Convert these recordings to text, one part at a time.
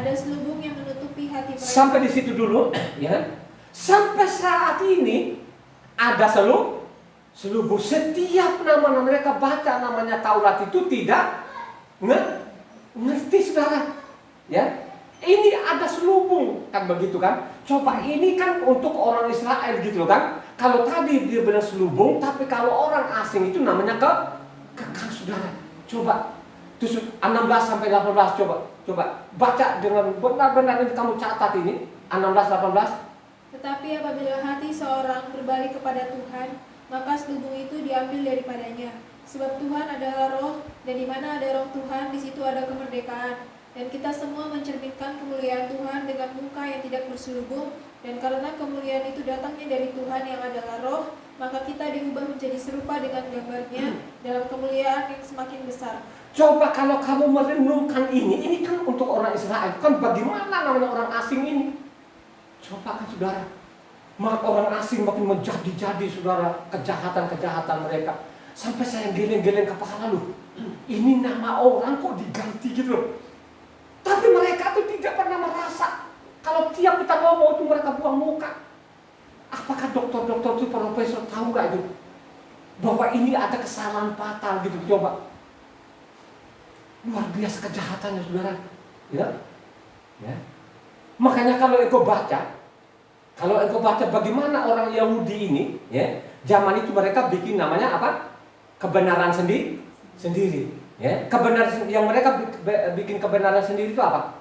Ada selubung yang menutupi hati mereka. Sampai di situ dulu, ya. Sampai saat ini ada selubung. Setiap nama mereka baca namanya Taurat itu tidak ngerti, saudara. Ya, ini ada selubung, kan begitu kan? Coba ini kan untuk orang Israel gitu loh kan? Kalau tadi dia benar selubung, tapi kalau orang asing itu namanya kekang, saudara. Coba 16 sampai 18 coba baca dengan benar-benar ini kamu catat ini 16-18. Tetapi apabila hati seorang berbalik kepada Tuhan, maka selubung itu diambil daripadanya. Sebab Tuhan adalah roh, dan di mana ada roh Tuhan, di situ ada kemerdekaan. Dan kita semua mencerminkan kemuliaan Tuhan dengan muka yang tidak berselubung, dan karena kemuliaan itu datangnya dari Tuhan yang adalah roh, maka kita diubah menjadi serupa dengan gambarnya dalam kemuliaan yang semakin besar. Coba kalau kamu merenungkan ini kan untuk orang Israel, kan bagaimana namanya orang asing ini? Coba kan saudara, orang asing makin menjadi-jadi saudara, kejahatan-kejahatan mereka. Sampai saya geleng-geleng kepala lu, ini nama orang kok diganti gitu loh. Tapi mereka tuh tidak pernah merasa kalau tiap kita ngomong itu mereka buang muka. Apakah dokter-dokter itu, profesor tahu nggak itu bahwa ini ada kesalahan fatal gitu? Coba, luar biasa kejahatannya saudara, ya. Makanya kalau engkau baca bagaimana orang Yahudi ini, ya, zaman itu mereka bikin namanya apa? Kebenaran sendiri. Ya, kebenaran yang mereka bikin kebenaran sendiri itu apa?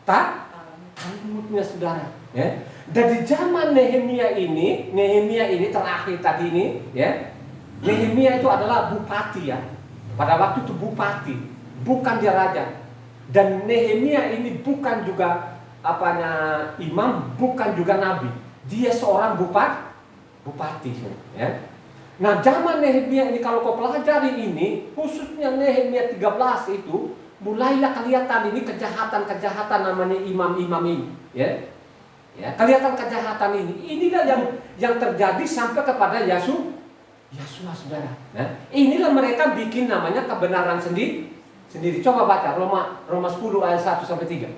Talmudnya saudara. Ya. Dari zaman Nehemia ini terakhir tadi ini, ya. Nehemia itu adalah bupati ya. Pada waktu itu bupati, bukan dia raja. Dan Nehemia ini bukan juga imam, bukan juga nabi. Dia seorang bupati, ya. Nah, zaman Nehemia ini kalau kau pelajari ini, khususnya Nehemia 13 itu, mulailah kelihatan ini kejahatan-kejahatan namanya imam-imam ini, ya. Ya, kelihatan kejahatan ini. Inilah yang terjadi sampai kepada Yasua, saudara. Nah, inilah mereka bikin namanya kebenaran sendiri. Coba baca Roma 10 ayat 1 sampai 3.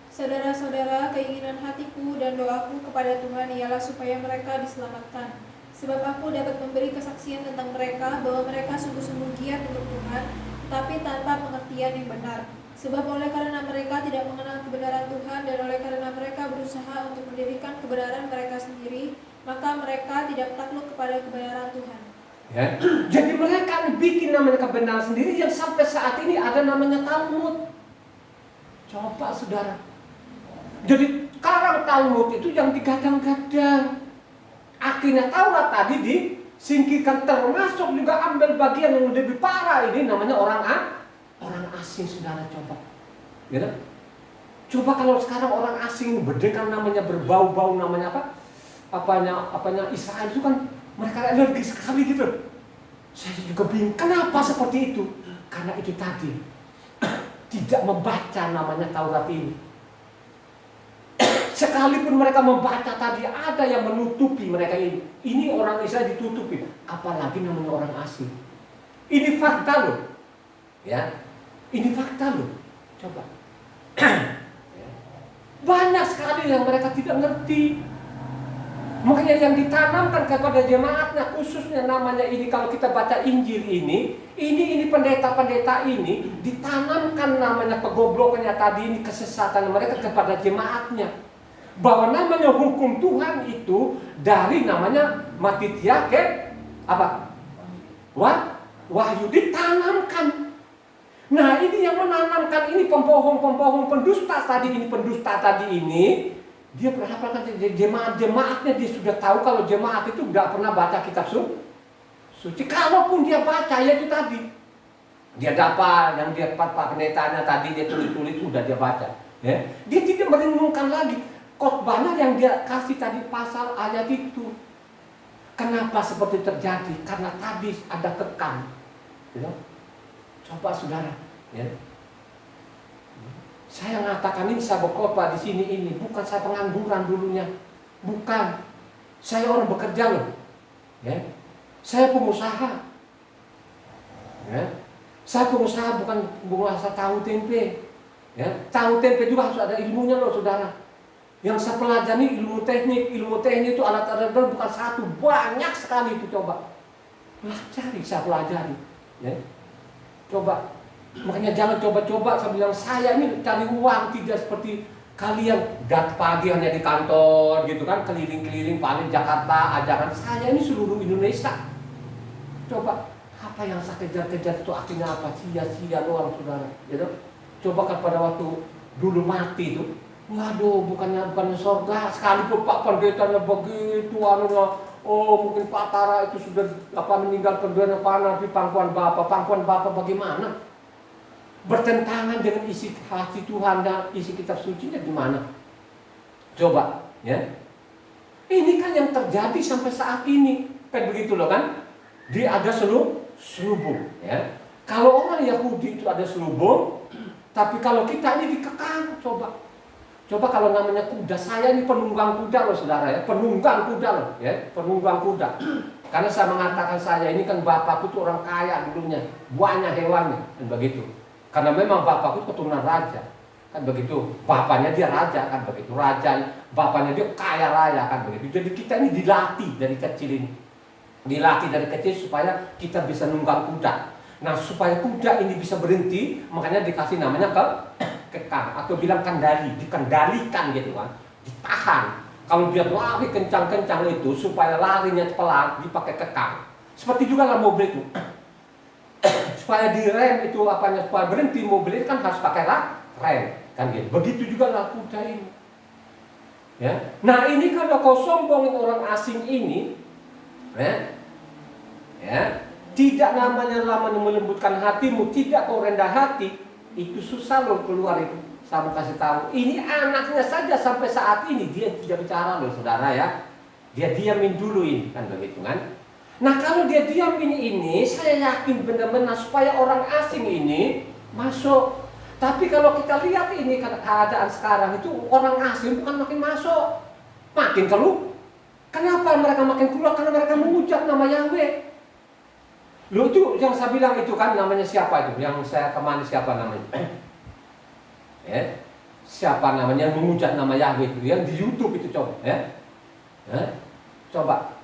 Saudara-saudara, keinginan hatiku dan doaku kepada Tuhan ialah supaya mereka diselamatkan. Sebab aku dapat memberi kesaksian tentang mereka bahwa mereka sungguh-sungguh giat untuk Tuhan, tapi tanpa pengertian yang benar. Sebab oleh karena mereka tidak mengenal kebenaran Tuhan dan oleh karena mereka berusaha untuk mendirikan kebenaran mereka sendiri, maka mereka tidak takluk kepada kebenaran Tuhan. Ya. Jadi mereka bikin namanya kebenaran sendiri yang sampai saat ini ada namanya Talmud. Coba saudara. Jadi karang Talmud itu yang digadang-gadang. Akhirnya Taurat tadi disingkirkan, termasuk juga ambil bagian yang lebih parah ini namanya orang asing, saudara. Coba, ya, coba kalau sekarang orang asing berdengar namanya berbau-bau namanya apanya Israel itu kan mereka alergi sekali gitu. Saya juga bingung kenapa seperti itu. Karena itu tadi tidak membaca namanya Taurat ini. Sekalipun mereka membaca tadi, ada yang menutupi mereka ini. Ini orang Israel ditutupi, apalagi namanya orang asing. Ini fakta loh, ya. Ini fakta loh. Coba. Banyak sekali yang mereka tidak ngerti. Makanya yang ditanamkan kepada jemaatnya, khususnya namanya ini, kalau kita baca Injil ini pendeta-pendeta ini ditanamkan namanya kegoblokannya tadi ini, kesesatan mereka kepada jemaatnya. Bahwa namanya hukum Tuhan itu dari namanya Matitya ke Wahyu ditanamkan. Nah, ini yang menanamkan ini pembohong pendusta tadi ini, dia berharap jemaatnya dia sudah tahu kalau jemaat itu nggak pernah baca kitab suci. Kalaupun dia baca, ya itu tadi dia dapat yang dia pak pendetanya tadi dia tulis udah dia baca, ya. Dia tidak merenungkan lagi khotbahnya yang dia kasih tadi pasal ayat itu. Kenapa seperti terjadi? Karena tadi ada kekang, ya. Coba saudara, ya. Saya mengatakan ini saya berkhotbah di sini ini bukan saya pengangguran dulunya, bukan. Saya orang bekerja loh, ya. Saya pengusaha, ya. Saya pengusaha bukan pengusaha tahu tempe. Ya, tahu tempe juga harus ada ilmunya loh saudara. Yang saya pelajari ilmu teknik itu alat-alat bukan satu, banyak sekali itu coba. Pelajari, saya pelajari. Ya. Coba, makanya jangan coba-coba saya bilang saya ini cari uang tidak seperti kalian pagi hanya di kantor gitu kan, keliling-keliling paling Jakarta, jangan. Saya ini seluruh Indonesia. Coba apa yang saya kejar-kejar itu akhirnya apa? Sia-sia doang saudara. Gitu. Coba kan pada waktu dulu mati itu, waduh bukannya surga, sekalipun Pak Pendetanya begitu anunya, oh mungkin Pak Tara itu sudah meninggal dunia panah di pangkuan Bapak bagaimana? Bertentangan dengan isi hati Tuhan dan isi kitab sucinya gimana? Coba, ya. Ini kan yang terjadi sampai saat ini, kan begitu loh kan? Dia ada selubung, ya. Kalau orang Yahudi itu ada selubung, tapi kalau kita ini dikekang, coba kalau namanya kuda, saya ini penunggang kuda loh saudara ya, penunggang kuda loh, ya, penunggang kuda. Karena saya mengatakan saya ini kan bapakku tuh orang kaya dulunya, banyak hewannya, dan begitu. Karena memang bapakku keturunan raja, kan begitu. Bapaknya dia raja, kan begitu. Raja, bapaknya dia kaya raya, kan begitu. Jadi kita ini dilatih dari kecil ini, dilatih dari kecil supaya kita bisa nunggang kuda. Nah supaya kuda ini bisa berhenti, makanya dikasih namanya kekang atau bilang kendali, dikendalikan gitu kan, ditahan. Kalau dia lari kencang-kencang itu supaya larinya pelan, dipakai kekang. Seperti juga lah mobil itu, supaya direm itu supaya berhenti mobil itu kan harus pakai rem, kan gitu. Begitu juga lah kuda ini. Ya. Nah ini kalau kau sombongin orang asing ini, ya. Tidak namanya melembutkan hatimu, tidak kau rendah hati, itu susah loh keluar itu. Saya mau kasih tahu, ini anaknya saja sampai saat ini dia tidak bicara loh saudara ya. Dia diamin dulu ini, kan begitu kan. Nah kalau dia diamin ini, saya yakin benar-benar supaya orang asing ini masuk. Tapi kalau kita lihat ini keadaan sekarang itu orang asing bukan makin masuk, makin keluar. Kenapa mereka makin keluar? Karena mereka mengucap nama Yahweh. Lu itu yang saya bilang itu kan namanya siapa itu? Yang saya kemana siapa namanya? Ya. Siapa namanya yang mengucap nama Yahweh itu? Yang di YouTube itu coba, ya. Coba.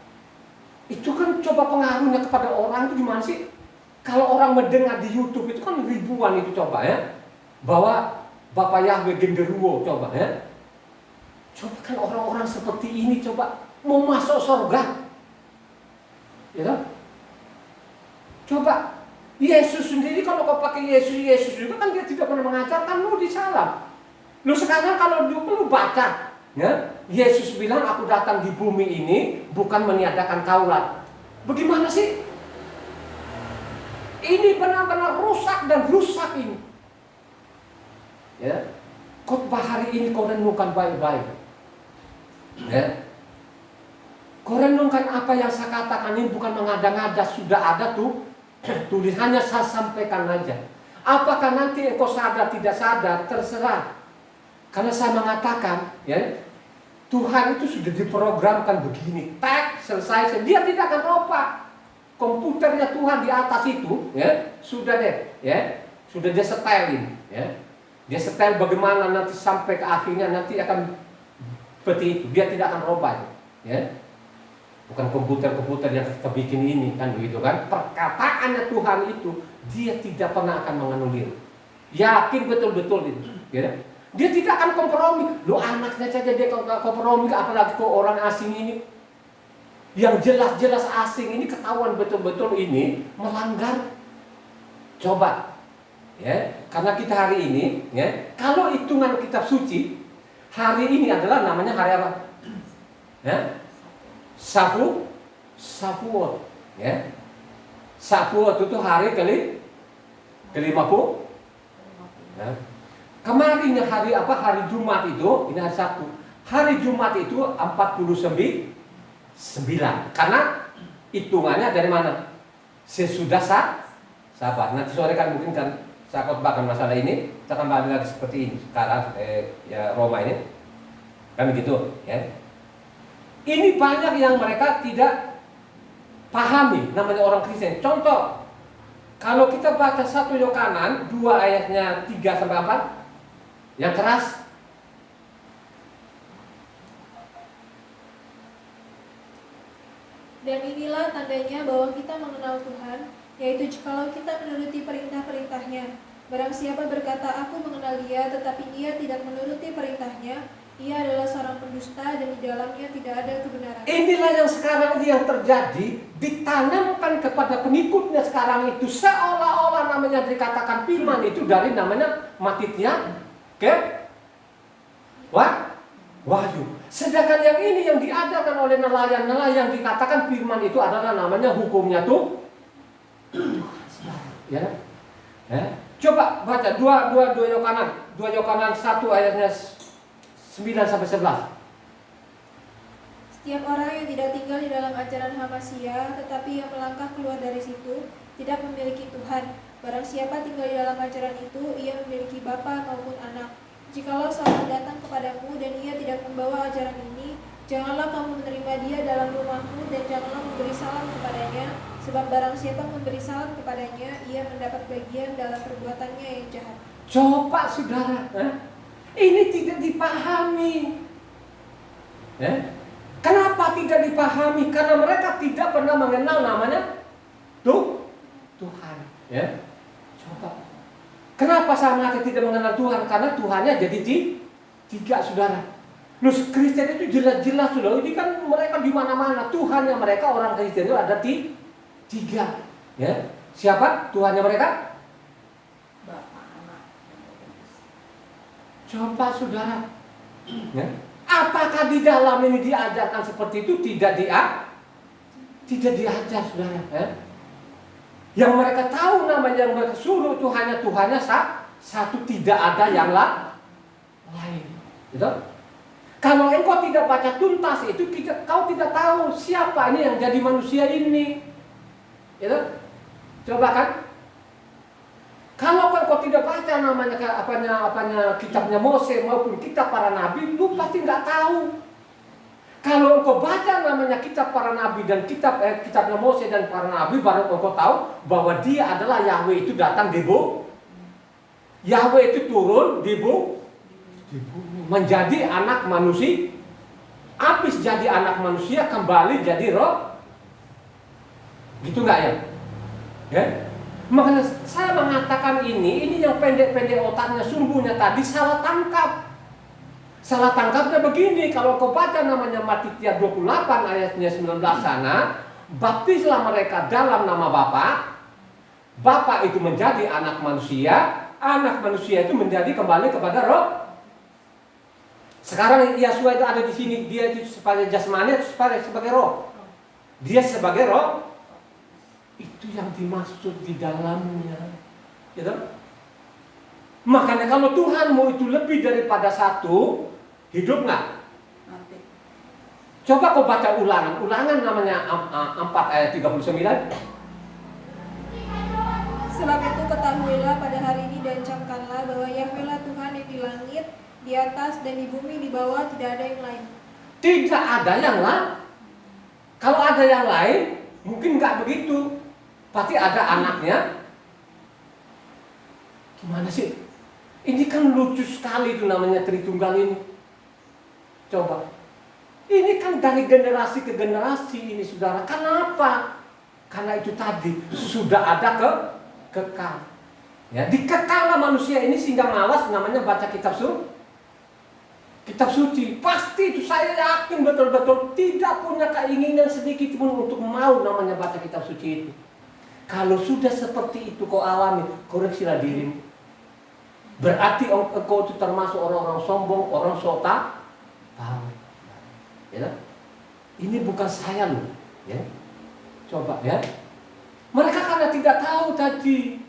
Itu kan coba pengaruhnya kepada orang itu gimana sih? Kalau orang mendengar di YouTube itu kan ribuan itu coba ya. Bahwa Bapak Yahweh genderuwo coba ya. Coba kan orang-orang seperti ini coba mau masuk surga. Ya kan? Coba Yesus sendiri kalau kau pakai Yesus juga kan dia tidak pernah mengajarkan lu disalah. Lu sekarang kalau lu baca, ya, Yesus bilang aku datang di bumi ini bukan meniadakan Taurat. Bagaimana sih? Ini benar-benar rusak dan rusak ini. Ya, khotbah hari ini kau renungkan baik-baik. Ya. Kau renungkan apa yang saya katakan ini bukan mengada-ngada, sudah ada tuh. Tulisannya saya sampaikan aja. Apakah nanti engkau sadar tidak sadar terserah. Karena saya mengatakan, ya, Tuhan itu sudah diprogramkan begini. Tak selesai, dia tidak akan ropak. Komputernya Tuhan di atas itu, ya, sudah deh, ya, sudah dia setelin, ya. Dia setel bagaimana nanti sampai ke akhirnya nanti akan seperti itu. Dia tidak akan ropak, ya. Bukan komputer-komputer yang kita bikin ini kan begitu kan. Perkataannya Tuhan itu dia tidak pernah akan menganulir. Yakin betul-betul itu, ya. Dia tidak akan kompromi. Lo anaknya saja dia kompromi, apalagi kok orang asing ini. Yang jelas-jelas asing ini ketahuan betul-betul ini melanggar. Coba, ya, karena kita hari ini, ya, kalau hitungan kitab suci, hari ini adalah namanya hari apa? Ya. Shavuot, ya. Shavuot itu hari ke-50. Ya. Kemarin hari apa? Hari Jumat itu, ini hari Sabtu. Hari Jumat itu 49. Karena hitungannya dari mana? Sesudah Sabat. Nanti sore kan mungkin kan saya khotbahkan masalah ini, kita akan bahas lagi seperti ini sekarang ya Roma ini. Kan begitu, ya. Ini banyak yang mereka tidak pahami namanya orang Kristen. Contoh, Kalau kita baca 1 Yohanan 2 ayatnya 3 sampai 4 yang keras. Dan inilah tandanya bahwa kita mengenal Tuhan, yaitu jikalau kita menuruti perintah-perintahnya. Barang siapa berkata, aku mengenal dia, tetapi ia tidak menuruti perintahnya, ia adalah seorang pendusta dan di dalamnya tidak ada kebenaran. Inilah yang sekarang yang terjadi, ditanamkan kepada pengikutnya sekarang itu, seolah-olah namanya dikatakan firman itu dari namanya Matitya ke Wahyu. Sedangkan yang ini yang diadakan oleh nelayan-nelayan dikatakan firman itu adalah namanya hukumnya tuh. Ya. Coba baca 2 Yohanan 1 ayatnya 9 sampai 11. Setiap orang yang tidak tinggal di dalam ajaran Hamasia, tetapi yang melangkah keluar dari situ, tidak memiliki Tuhan. Barang siapa tinggal di dalam ajaran itu, ia memiliki bapa maupun anak. Jikalau seorang datang kepadamu dan ia tidak membawa ajaran ini, janganlah kamu menerima dia dalam rumahmu dan janganlah memberi salam kepadanya, sebab barang siapa memberi salam kepadanya, ia mendapat bagian dalam perbuatannya yang jahat. Coba saudara, ini tidak dipahami. Kenapa tidak dipahami? Karena mereka tidak pernah mengenal namanya Tuhan. Coba. Kenapa sama tidak mengenal Tuhan? Karena Tuhannya jadi tiga, saudara. Kristen itu jelas-jelas sudah. Ini kan mereka di mana-mana. Tuhannya mereka orang Kristen itu ada tiga. Ya. Siapa Tuhannya mereka? Coba saudara. Ya. Apakah di dalam ini diajarkan seperti itu? Tidak diajar, saudara. Ya. Yang mereka tahu namanya, yang mereka suruh Tuhannya satu, tidak ada yang lain. Gitu? Kalau engkau tidak baca tuntas itu, kau tidak tahu siapa ini yang jadi manusia ini. Gitu? Coba kan? Kalau kau tidak baca namanya kitabnya Mose maupun kitab para nabi, lu pasti nggak tahu. Kalau engkau baca namanya kitab para nabi dan kitabnya Mose dan para nabi, baru engkau tahu bahwa dia adalah Yahweh itu datang di bumi. Yahweh itu turun di bumi menjadi anak manusia. Habis jadi anak manusia kembali jadi roh. Gitu nggak ya? Ya? Makanya saya mengatakan ini yang pendek-pendek otaknya sungguhnya tadi salah tangkap. Salah tangkapnya begini, kalau kau baca namanya Matitya 28 ayatnya 19 sana, baptislah mereka dalam nama Bapa. Bapa itu menjadi anak manusia itu menjadi kembali kepada roh. Sekarang Yesus itu ada di sini, dia itu sebagai jasmani atau sebagai roh? Dia sebagai roh. Itu yang dimaksud di dalamnya. Gitu? Makanya kalau Tuhanmu itu lebih daripada satu, hidup nggak? Coba kau baca ulangan namanya 4 ayat 39. Sebab itu ketahuilah pada hari ini dan camkanlah bahwa Yahwehlah Tuhan yang di langit, di atas dan di bumi di bawah, tidak ada yang lain. Tidak ada yang lain. Kalau ada yang lain, mungkin nggak begitu. Pasti ada anaknya. Gimana sih? Ini kan lucu sekali itu namanya Tritunggal ini. Coba. Ini kan dari generasi ke generasi ini, saudara. Kenapa? Karena itu tadi sudah ada kekal. Ya, dikekal manusia ini sehingga malas namanya baca kitab suci. Pasti itu saya yakin betul-betul tidak punya keinginan sedikit pun untuk mau namanya baca kitab suci itu. Kalau sudah seperti itu kau alami, koreksilah dirimu. Berarti engkau itu termasuk orang-orang sombong, orang sota tahu. Ya. Ini bukan saya loh, ya. Coba ya. Mereka karena tidak tahu tadi.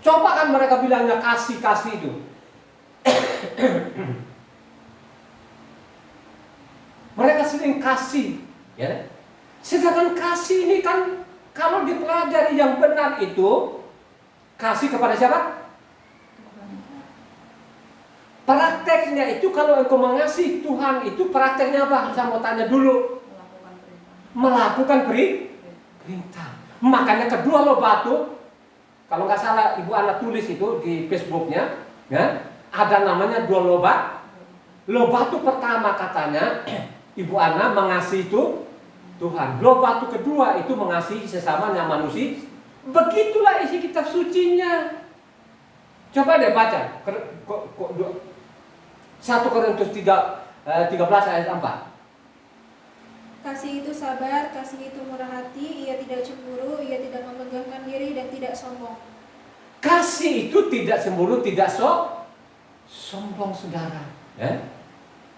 Coba kan mereka bilangnya kasih itu. Mereka sering kasih, ya. Sedangkan kasih ini kan kalau dipelajari yang benar itu kasih kepada siapa? Prakteknya itu kalau engkau mengasihi Tuhan itu prakteknya apa? Saya mau tanya dulu. Melakukan perintah. Makanya kedua loh batu, kalau nggak salah Ibu Ana tulis itu di Facebooknya, ya, ada namanya dua loh batu. Loh batu pertama katanya Ibu Ana mengasihi itu Tuhan. Loh batu kedua itu mengasihi sesamanya manusia. Begitulah isi kitab sucinya. Coba deh baca 1 Korintus 13 ayat 4. Kasih itu sabar, kasih itu murah hati, ia tidak cemburu, ia tidak memegahkan diri dan tidak sombong. Kasih itu tidak cemburu, tidak sombong, saudara. Ya?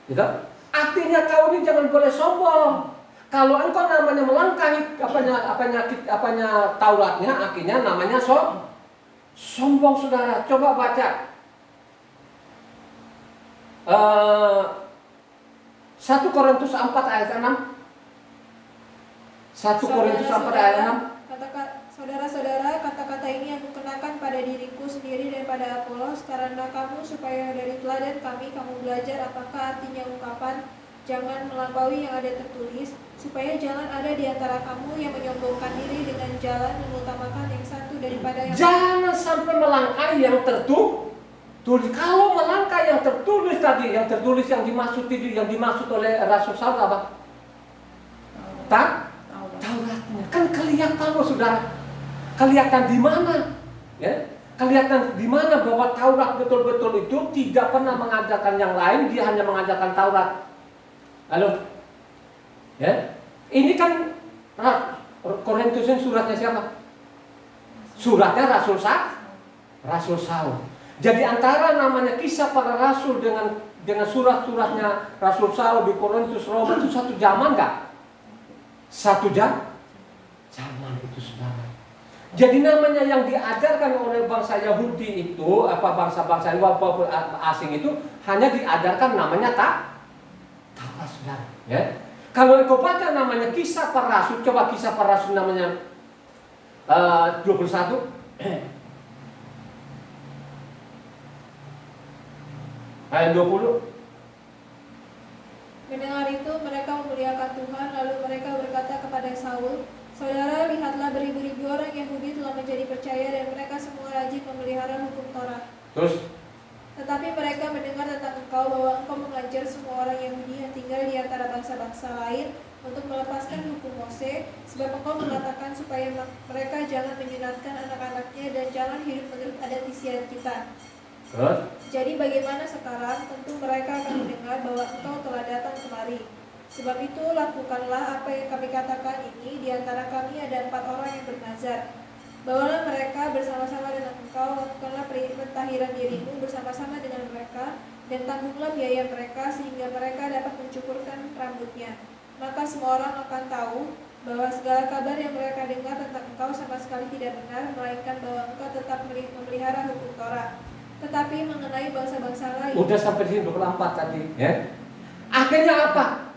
Gitu? Artinya kau ini jangan boleh sombong. Kalau engkau namanya melangkahi apanya Tauratnya, akhirnya namanya sombong, saudara. Coba baca 1 Korintus 4 ayat 6. 1 Korintus 4 ayat 6. Saudara-saudara, kata-kata ini aku kenakan pada diriku sendiri dan pada Apolos, karena kamu supaya dari teladan kami kamu belajar apakah artinya ungkapan jangan melampaui yang ada tertulis, supaya jangan ada di antara kamu yang menyombongkan diri dengan jalan mengutamakan yang satu daripada yang jangan sampai melangkahi yang tertulis. Kalau melangkah yang tertulis tadi, yang tertulis yang dimaksud oleh Rasul Saul apa? Tauratnya. Kan kelihatan loh saudara. Kelihatan di mana? Ya? Kelihatan di mana bahwa Taurat betul-betul itu tidak pernah mengajarkan yang lain, dia hanya mengajarkan Taurat. Halo? Ya? Ini kan Korintus ini suratnya siapa? Suratnya Rasul Saul. Jadi antara namanya Kisah Para Rasul dengan surat-suratnya Rasul Saul di Korintus, Roma itu satu zaman enggak? Satu zaman itu saudara. Jadi namanya yang diajarkan oleh bangsa Yahudi itu, bangsa-bangsa asing itu hanya diajarkan namanya Taurat, saudara. Ya. Kalau engkau baca namanya Kisah Para Rasul, coba Kisah Para Rasul namanya 21 ayat 20. Mendengar itu mereka memuliakan Tuhan, lalu mereka berkata kepada Saul, saudara, lihatlah beribu-ribu orang Yahudi telah menjadi percaya dan mereka semua rajin memelihara hukum Taurat. Terus? Tetapi mereka mendengar tentang engkau bahwa engkau mengajar semua orang Yahudi yang tinggal di antara bangsa-bangsa lain untuk melepaskan hukum Mose, sebab engkau mengatakan supaya mereka jangan menyenatkan anak-anaknya dan jangan hidup menurut adat istiadat kita. Terus? Jadi bagaimana sekarang? Tentu mereka akan mendengar bahwa engkau telah datang kemari. Sebab itu lakukanlah apa yang kami katakan ini. Di antara kami ada 4 orang yang bernazar. Bawalah mereka bersama-sama dengan engkau, lakukanlah pentahiran dirimu bersama-sama dengan mereka, dan tanggunglah biaya mereka sehingga mereka dapat mencukurkan rambutnya. Maka semua orang akan tahu bahwa segala kabar yang mereka dengar tentang engkau sama sekali tidak benar, melainkan bahwa engkau tetap memelihara hukum Taurat. Tetapi mengenai bangsa-bangsa lain, udah sampai sini 24 tadi, ya. Akhirnya apa?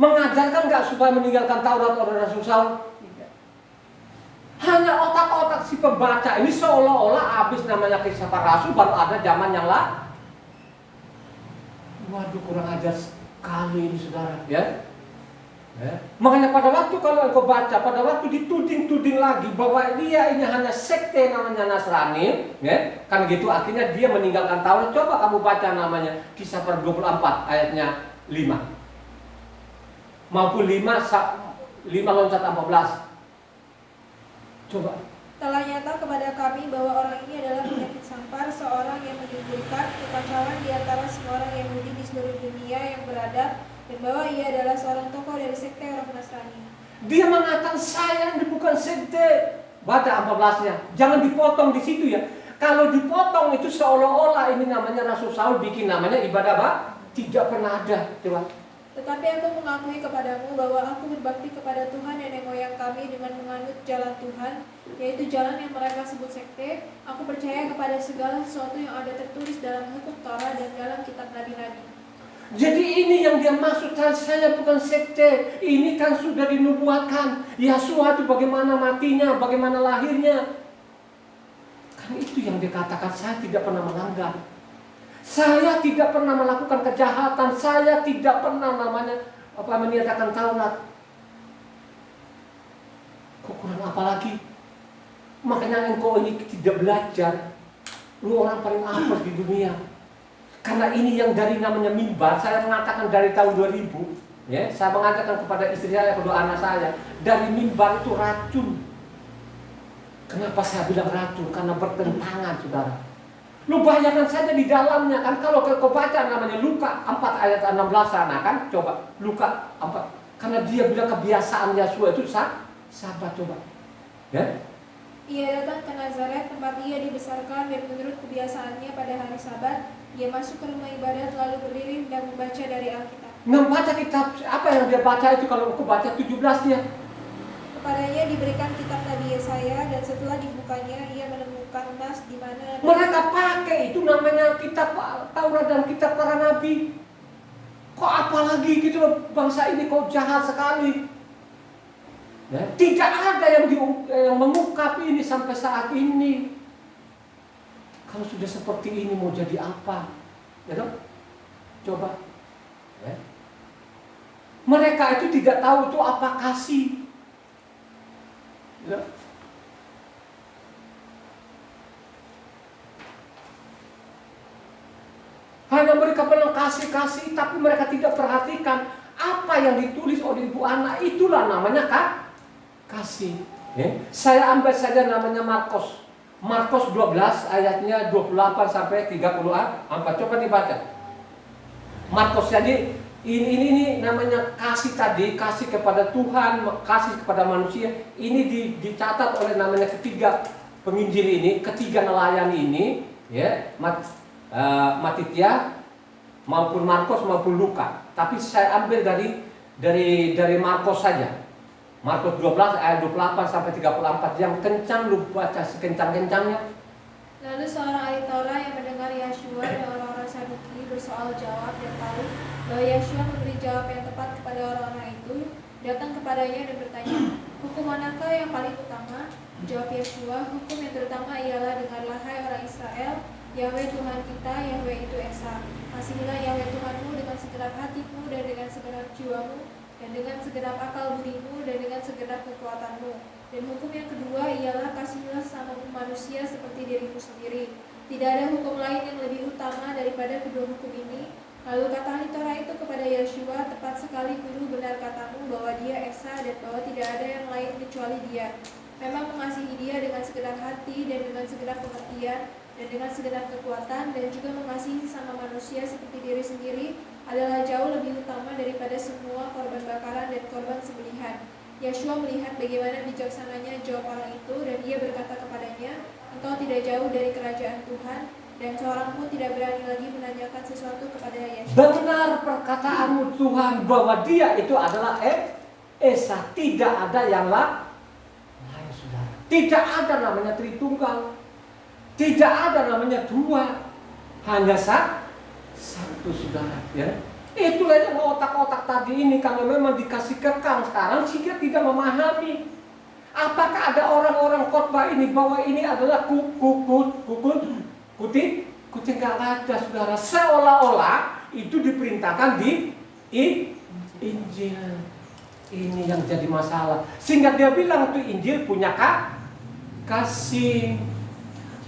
Mengajarkan nggak supaya meninggalkan Taurat oleh Rasul Saul? Tidak. Hanya otak-otak si pembaca ini seolah-olah habis namanya Kisah Para Rasul baru ada zaman yang lain. Waduh, kurang ajar sekali ini saudara, ya. Makanya pada waktu kalau engkau baca, pada waktu dituding lagi bahwa dia ini hanya sekte namanya Nasrani, ya, kan gitu, akhirnya dia meninggalkan Taurat. Coba kamu baca namanya Kisah Para 24 ayatnya 5 maupun 5 loncat 14. Coba. telah nyata kepada kami bahwa orang ini adalah penyakit sampar, seorang yang menimbulkan kekacauan di antara semua orang Yahudi di seluruh dunia yang beradab, dan bahwa ia adalah seorang tokoh dari sekte orang Nasrani. Dia mengatakan saya ini bukan sekte. Baca 14-nya. Jangan dipotong di situ ya. Kalau dipotong itu seolah-olah ini namanya Rasul Saul bikin namanya ibadah apa? Tidak pernah ada. Coba. Tetapi aku mengakui kepadamu bahwa aku berbakti kepada Tuhan nenek moyang kami dengan menganut jalan Tuhan, yaitu jalan yang mereka sebut sekte. Aku percaya kepada segala sesuatu yang ada tertulis dalam hukum Taurat dan dalam kitab nabi-nabi. Jadi ini yang dia maksud, saya bukan sekte. Ini kan sudah dinubuatkan. Yahshua itu bagaimana matinya, bagaimana lahirnya. Kan itu yang dikatakan, saya tidak pernah melanggar. Saya tidak pernah melakukan kejahatan. Saya tidak pernah meniadakan Taurat. Kurang apa lagi? Makanya engkau ini tidak belajar. Lu orang paling apa di dunia. Karena ini yang dari namanya mimbar. Saya mengatakan dari tahun 2000. Ya, saya mengatakan kepada istri saya, kedua anak saya, dari mimbar itu racun. Kenapa saya bilang racun? Karena bertentangan, saudara. Lu bayangkan saja di dalamnya kan, kalau kau baca namanya Luka 4 ayat 16 sana kan, coba Luka 4. Karena dia bilang kebiasaan Yesua itu sahabat, coba. Ya? Ia datang ke Nazaret, tempat ia dibesarkan, dan menurut kebiasaannya pada hari Sabat, ia masuk ke rumah ibadat lalu berdiri dan membaca dari Alkitab. Membaca kitab, apa yang dia baca itu kalau aku baca 17 dia. Kepadanya diberikan kitab Nabi Yesaya, dan setelah dibukanya ia menemukan nas di mana Mereka pakai itu namanya kitab Taurat dan kitab para nabi. Kok apalagi gitu loh, bangsa ini kok jahat sekali. Ya, tidak ada yang mengungkap ini sampai saat ini. Kalau sudah seperti ini mau jadi apa? Ya dong? Coba. Ya. Mereka itu tidak tahu itu apa kasih. Ya. Hanya mereka bilang kasih, tapi mereka tidak perhatikan apa yang ditulis oleh ibu anak. Itulah namanya kasih. Ya. Saya ambil saja namanya Markus. Markus 12 ayatnya 28 sampai 34. Coba dibaca. Markus, jadi ini namanya kasih tadi, kasih kepada Tuhan, kasih kepada manusia. Ini dicatat oleh namanya ketiga penginjil ini, ketiga nelayan ini, ya, Matitia maupun Markus maupun Luka. Tapi saya ambil dari Markus saja. Markus 12 ayat 28 sampai 34, yang kencang lu baca sekencang-kencangnya. Lalu seorang ahli Taurat yang mendengar Yesua dan orang-orang Saduki bersoal jawab dan tahu bahwa Yesua memberi jawab yang tepat kepada orang-orang itu, datang kepadanya dan bertanya, hukum manakah yang paling utama? Jawab Yesua, hukum yang terutama ialah, dengarlah hai orang Israel, Yahweh Tuhan kita, Yahweh itu Esa. Kasihilah Yahweh Tuhanmu dengan segenap hatimu dan dengan segenap jiwamu dan dengan segenap akal budimu dan dengan segenap kekuatanmu. Dan hukum yang kedua ialah, kasihilah sama manusia seperti dirimu sendiri. Tidak ada hukum lain yang lebih utama daripada kedua hukum ini. Lalu kata ahli Taurat itu kepada Yesua, tepat sekali guru, benar katamu bahwa dia Esa dan bahwa tidak ada yang lain kecuali dia. Memang mengasihi dia dengan segenap hati dan dengan segenap pengertian dan dengan segenap kekuatan, dan juga mengasihi sama manusia seperti diri sendiri adalah jauh lebih utama daripada semua korban bakaran dan korban sembelihan. Yesua melihat bagaimana bijaksananya jawab orang itu, dan ia berkata kepadanya, engkau tidak jauh dari kerajaan Tuhan, dan seorang pun tidak berani lagi menanyakan sesuatu kepada Yesua. Benar perkataanmu Tuhan, bahwa dia itu adalah Esa. Tidak ada yang lain, saudara. Tidak ada namanya Tritunggal. Tidak ada namanya dua. Hanya satu, saudara. Ya. Itulah yang otak-otak tadi ini, kalau memang dikasih kekang sekarang, sehingga tidak memahami. Apakah ada orang-orang khotbah ini bahwa ini adalah kucing gak ada, saudara. Seolah-olah itu diperintahkan di Injil. Ini yang jadi masalah. Sehingga dia bilang itu Injil punya kasih.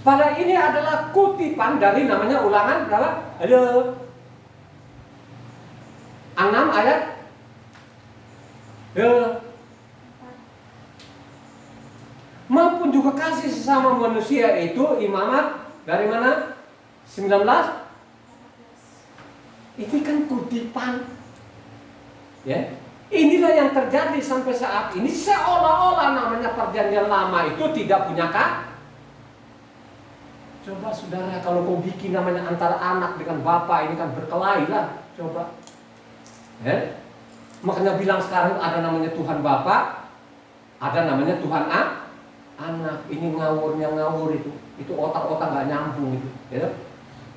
Pada ini adalah kutipan dari namanya Ulangan berapa? Ada 6 ayat. Maupun juga kasih sesama manusia itu Imamat dari mana? 19. Ini kan kutipan. Ya. Inilah yang terjadi sampai saat ini, seolah-olah namanya perjanjian lama itu tidak punya Coba saudara, kalau kau bikin namanya antara anak dengan bapak, ini kan berkelahi lah. Coba. Ya. Makanya bilang sekarang ada namanya Tuhan Bapa, ada namanya Tuhan Anak. Ini ngawurnya ngawur itu. Itu otak-otak gak nyambung itu. Ya.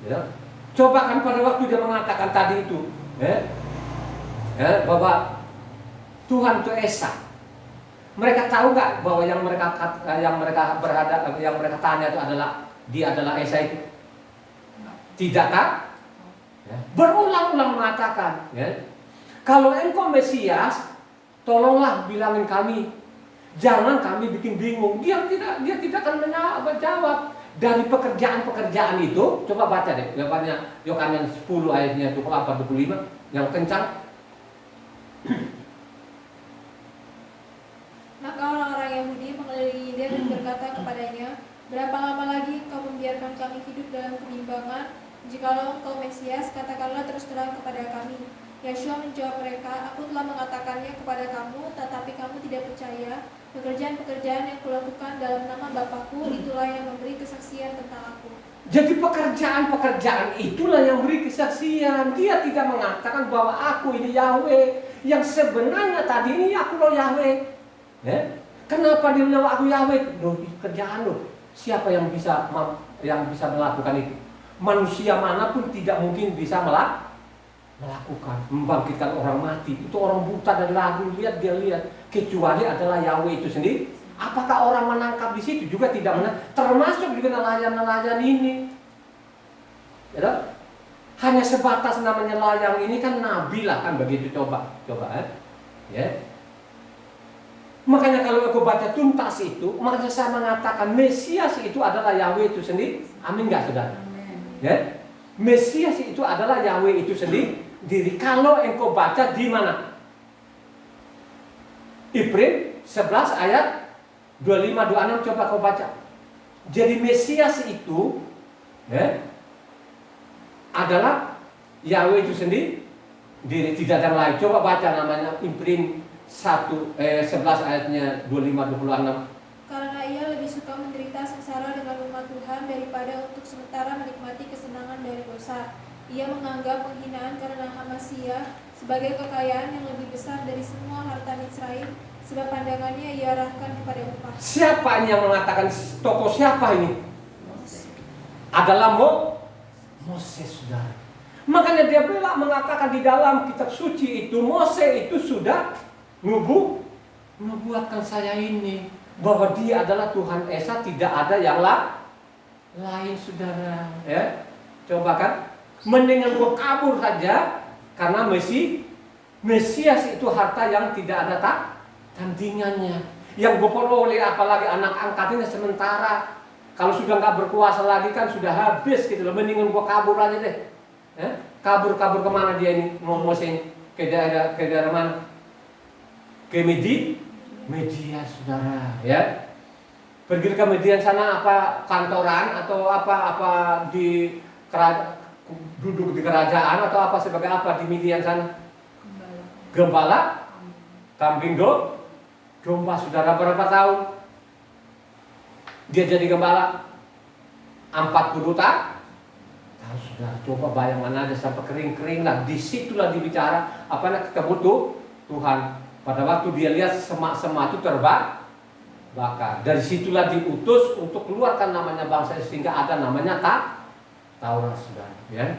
Ya. Coba kan pada waktu dia mengatakan tadi itu, bahwa Tuhan itu Esa. Mereka tahu nggak bahwa yang mereka tanya itu adalah dia adalah Esa itu? Tidakkah? Ya. Berulang-ulang mengatakan, ya, kalau engkau Mesias, tolonglah bilangin kami. Jangan kami bikin bingung. Dia tidak akan menjawab. Dari pekerjaan-pekerjaan itu, coba baca deh, Yohanes 10 ayatnya 24-25 yang kencang. Maka orang-orang Yahudi mengelilingi dia dan berkata kepadanya, berapa lama lagi engkau membiarkan kami hidup dalam kebimbangan? Jikalau engkau Mesias, katakanlah terus terang kepada kami. Yeshua menjawab mereka, aku telah mengatakannya kepada kamu, tetapi kamu tidak percaya. Pekerjaan-pekerjaan yang kulakukan dalam nama Bapakku, itulah yang memberi kesaksian tentang aku. Jadi pekerjaan-pekerjaan itulah yang beri kesaksian. Dia tidak mengatakan bahwa aku ini Yahweh. Yang sebenarnya tadi ini aku loh Yahweh. Kenapa dia bilang aku Yahweh? Loh, kerjaan loh. Siapa yang bisa melakukan itu? Manusia manapun tidak mungkin bisa melakukan, membangkitkan orang mati. Itu orang buta dan lagu, lihat, kecuali adalah Yahweh itu sendiri. Apakah orang menangkap di situ juga tidak menangkap? Termasuk juga nelayan-nelayan ini. Ya, hanya sebatas namanya layang ini kan nabi lah kan begitu, coba ya. Makanya kalau aku baca tuntas itu, makanya saya mengatakan Mesias itu adalah Yahweh itu sendiri. Amin nggak saudara? Ya? Mesias itu adalah Yahweh itu sendiri. Kalau engkau baca di mana? Ibrani 11 ayat 25-26, coba kau baca. Jadi Mesias itu adalah Yahweh itu sendiri, tidak ada yang lain. Coba baca namanya Ibrani 11 ayatnya 25-26. Karena ia lebih suka menderita sengsara dengan umat Tuhan daripada untuk sementara menikmati kesenangan dari dosa. Ia menganggap penghinaan karena Hamasiyah sebagai kekayaan yang lebih besar dari semua harta Israel, sebab pandangannya ia arahkan kepada upah. Siapa ini yang mengatakan, tokoh siapa ini? Moses. Adalah Moses, saudara. Makanya dia mengatakan di dalam kitab suci itu, Moses itu sudah nubuatkan saya ini, bahwa dia adalah Tuhan Esa, tidak ada yang lain, saudara. Ya, coba kan, mendingan gua kabur saja, karena Mesias itu harta yang tidak ada tandingannya. Yang gua peroleh apalagi anak angkatnya sementara. Kalau sudah nggak berkuasa lagi kan sudah habis gitu loh. Mendingan gua kabur aja deh. Kabur kemana dia ini? Moses ini ke daerah mana? Ke Media, saudara, ya. Pergi ke Media sana apa kantoran atau apa di duduk di kerajaan atau apa sebagai apa di Media sana? Gembala, kambing domba, saudara. Berapa tahun dia jadi gembala? 40 tahun. Sudah, coba bayangan aja sampai kering lah. Disitulah dibicara apa ketemu Tuhan. Pada waktu dia lihat semak-semak itu terbakar. Dari situlah diutus untuk keluarkan namanya bangsa, sehingga ada namanya Taurat, saudara. Ya,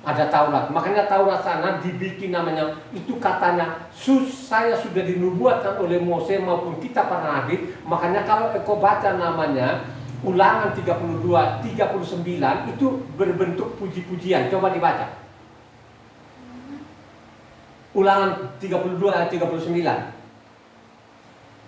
ada Taurat. Makanya Taurat sana dibikin namanya, itu katanya saya sudah dinubuatkan oleh Moses maupun kita para nabi. Makanya kalau engkau baca namanya Ulangan 32-39 itu berbentuk puji-pujian. Coba dibaca. Ulangan 32 ayat 39.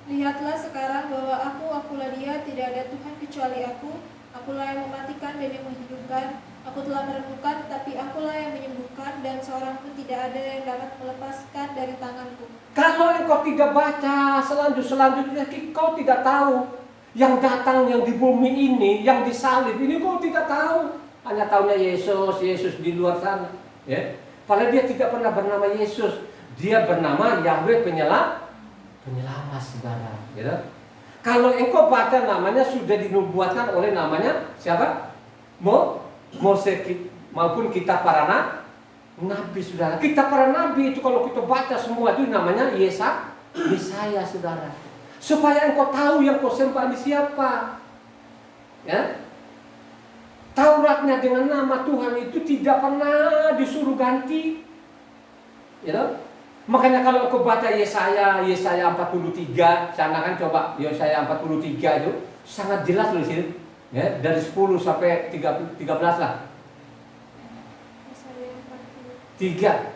Lihatlah sekarang bahwa akulah dia, tidak ada Tuhan kecuali aku. Akulah yang mematikan dan yang menghidupkan. Aku telah merenungkan, tapi akulah yang menyembuhkan, dan seorang pun tidak ada yang dapat melepaskan dari tanganku. Kalau engkau tidak baca selanjutnya, kau tidak tahu yang datang, yang di bumi ini, yang disalib ini, kau tidak tahu. Hanya tahunya Yesus di luar sana. Ya. Padahal dia tidak pernah bernama Yesus. Dia bernama Yahweh penyelamat, saudara. Gitu. Kalau engkau baca namanya sudah dinubuatkan oleh namanya siapa? Moses maupun kita para nabi, saudara. Kita para nabi itu kalau kita baca semua itu namanya Yesaya, saudara. Supaya engkau tahu yang kau sembah di siapa. Ya. Tauratnya dengan nama Tuhan itu tidak pernah disuruh ganti. Ya. Makanya kalau kau baca Yesaya 43, sana kan coba Yesaya 43 itu sangat jelas loh di sini. Ya, dari 10 sampai 13 lah. Yesaya 3.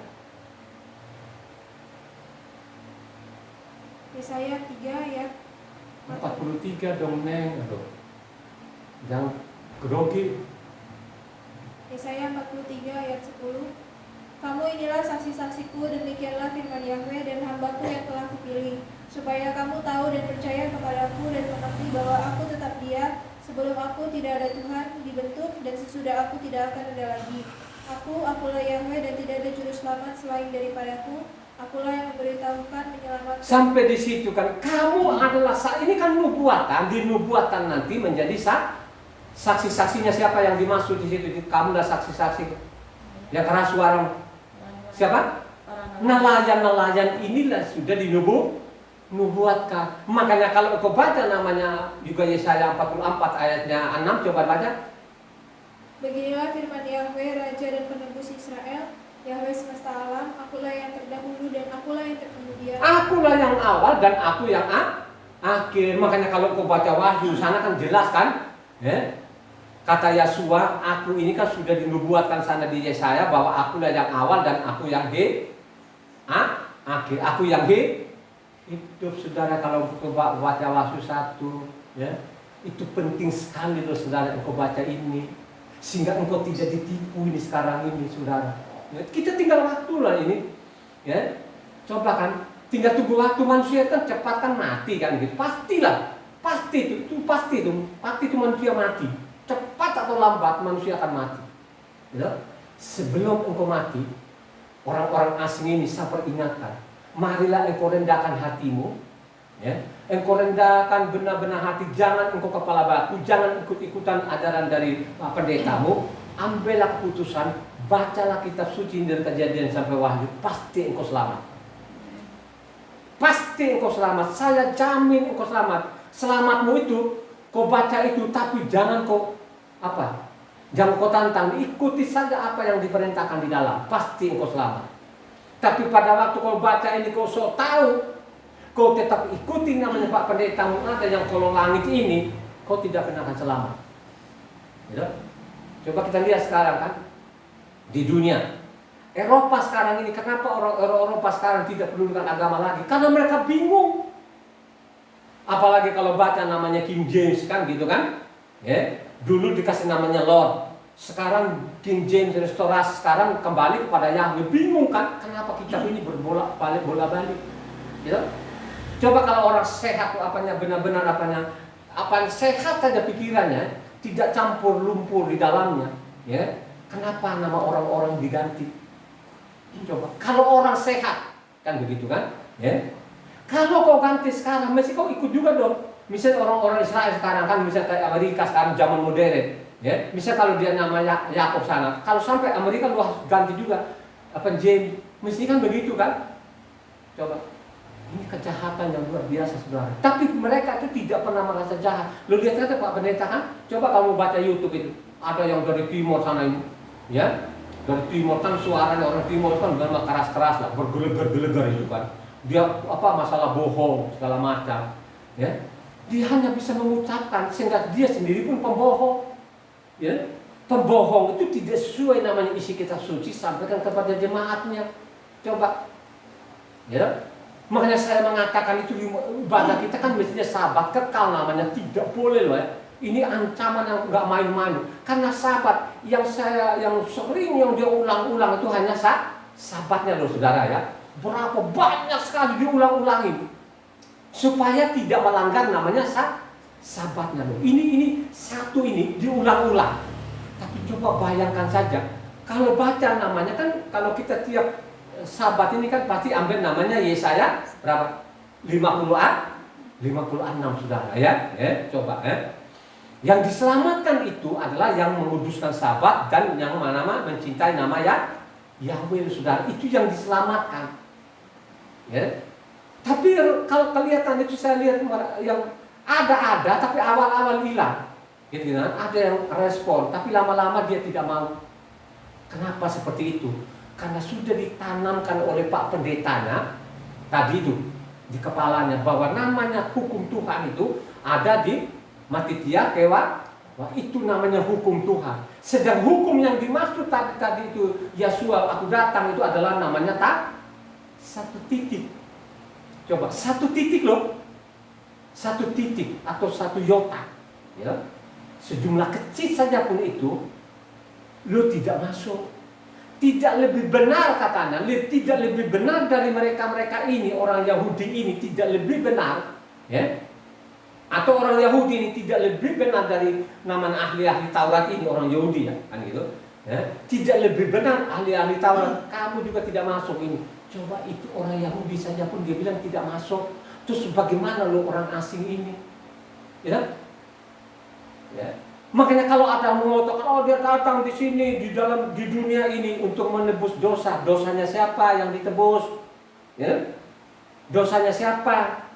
Yesaya 3 ayat 43 dong Neng. Aduh. Yang grogi. Yesaya 43 ayat 10. Kamu inilah saksi-saksiku, demikianlah firman Yahweh dan hambaku yang telah kupilih, supaya kamu tahu dan percaya kepadaku dan mengerti bahwa aku tetap Dia. Sebelum aku tidak ada Tuhan dibentuk, dan sesudah aku tidak akan ada lagi. Akulah Yahweh dan tidak ada juru selamat selain daripadaku. Akulah yang memberitahukan menyelamatkan. Sampai di situ kan, kamu adalah ini kan nubuatan, di nubuatan nanti menjadi saksi-saksinya siapa yang dimaksud di situ? Kamu adalah saksi-saksi. Yang keras suara siapa? Nelayan-nelayan inilah sudah dinubuatkan. Makanya kalau kau baca namanya juga Yesaya 44 ayatnya 6, coba baca. Beginilah firman Yahweh, Raja dan Penebus Israel, Yahweh semesta alam, akulah yang terdahulu dan akulah yang terkemudian. Akulah yang awal dan aku yang akhir. Makanya kalau kau baca Wahyu sana kan jelas kan, kata Yesua, aku ini kan sudah dinubuatkan sana di Yesaya bahwa akulah yang awal dan aku yang akhir. Aku yang hidup, saudara. Kalau kau baca Wahyu 1, ya, itu penting sekali loh saudara, engkau baca ini sehingga engkau tidak ditipu ini sekarang ini saudara. Ya, kita tinggal waktu lah ini, ya. Coba kan, tinggal tunggu waktu. Manusia kan cepat kan mati kan gitu. Pastilah, pasti itu manusia mati. Cepat atau lambat manusia akan mati. Ya. Sebelum engkau mati, orang-orang asing ini saya peringatkan, marilah engkau rendahkan hatimu, ya. Engkau rendahkan benar-benar hati, jangan engkau kepala batu, jangan ikut-ikutan ajaran dari pendetamu. Ambillah keputusan, bacalah kitab suci dari Kejadian sampai Wahyu, pasti engkau selamat. Pasti engkau selamat, saya jamin engkau selamat. Selamatmu itu, kau baca itu, tapi jangan kau jangan kau tantang, ikuti saja apa yang diperintahkan di dalam, pasti engkau selamat. Tapi pada waktu kau baca ini, kau so tahu, kau tetap ikuti namanya Pak Pendetamu ada yang kolong langit ini, kau tidak pernah akan selamat. Ya? Coba kita lihat sekarang kan, di dunia Eropa sekarang ini, kenapa orang Eropa sekarang tidak pedulikan agama lagi? Karena mereka bingung. Apalagi kalau baca namanya King James kan gitu kan, ya. Dulu dikasih namanya Lord, sekarang King James restorasi, sekarang kembali kepada Yahweh. Bingung kan, kenapa kitab ini bolak-balik gitu? Coba kalau orang sehat tuh benar-benar sehat saja pikirannya, tidak campur lumpur di dalamnya, ya. Kenapa nama orang-orang diganti? Coba kalau orang sehat kan begitu kan, ya. Kalau kau ganti sekarang, mesti kau ikut juga dong. Misalnya orang-orang Israel sekarang kan, misalnya kayak Amerika sekarang zaman modern, ya. Misalnya kalau dia namanya Yakob sana, kalau sampai Amerika lu harus ganti juga James, mesti kan begitu kan? Coba. Ini kejahatan yang luar biasa saudara. Tapi mereka itu tidak pernah merasa jahat. Lu lihat kata Pak Pendeta kan? Coba kamu baca YouTube itu, ada yang dari timur sana ini, ya. Dari timur kan suaranya orang timur kan memang keras-keras lah, bergelegar-gelegar itu kan. Dia masalah bohong segala macam, ya. Dia hanya bisa mengucapkan sehingga dia sendiri pun pembohong, ya. Pembohong itu tidak sesuai namanya isi kitab suci, sampaikan kepada jemaatnya. Coba, ya. Makanya saya mengatakan itu ibadah kita kan mestinya sabat kekal namanya, tidak boleh loh ya. Ini ancaman yang nggak main-main. Karena sabat yang sering yang dia ulang-ulang itu hanya sabatnya loh saudara ya. Berapa banyak sekali diulang-ulangin supaya tidak melanggar namanya sabatnya loh. Ini satu ini diulang-ulang. Tapi coba bayangkan saja kalau baca namanya kan, kalau kita tiap Sabat ini kan pasti ambil namanya Yesaya berapa? 56 saudara ya. Coba Yang diselamatkan itu adalah yang menguduskan Sabat dan yang mencintai nama Yahweh saudara. Itu yang diselamatkan. Ya. Tapi kalau kelihatan itu saya lihat yang ada tapi awal-awal hilang. Gitu kan? Ada yang respon tapi lama-lama dia tidak mau. Kenapa seperti itu? Karena sudah ditanamkan oleh Pak Pendetanya tadi itu di kepalanya bahwa namanya hukum Tuhan itu ada di Matitia Kewa, itu namanya hukum Tuhan. Sedang hukum yang dimaksud tadi itu Yesua aku datang itu adalah namanya satu titik. Coba satu titik loh. satu titik atau satu iota, ya, sejumlah kecil saja pun itu, lo tidak masuk. Tidak lebih benar katanya, tidak lebih benar dari mereka ini, orang Yahudi ini tidak lebih benar, ya, atau orang Yahudi ini tidak lebih benar dari namanya ahli-ahli Taurat ini, orang Yahudi ya, kan gitu, ya, tidak lebih benar ahli-ahli Taurat, kamu juga tidak masuk ini. Coba itu orang Yahudi saja pun dia bilang tidak masuk, terus bagaimana lo orang asing ini, ya? Ya. Makanya kalau ada yang mengatakan, oh dia datang di sini di dunia ini untuk menebus dosa, dosanya siapa yang ditebus? Ya? Dosanya siapa?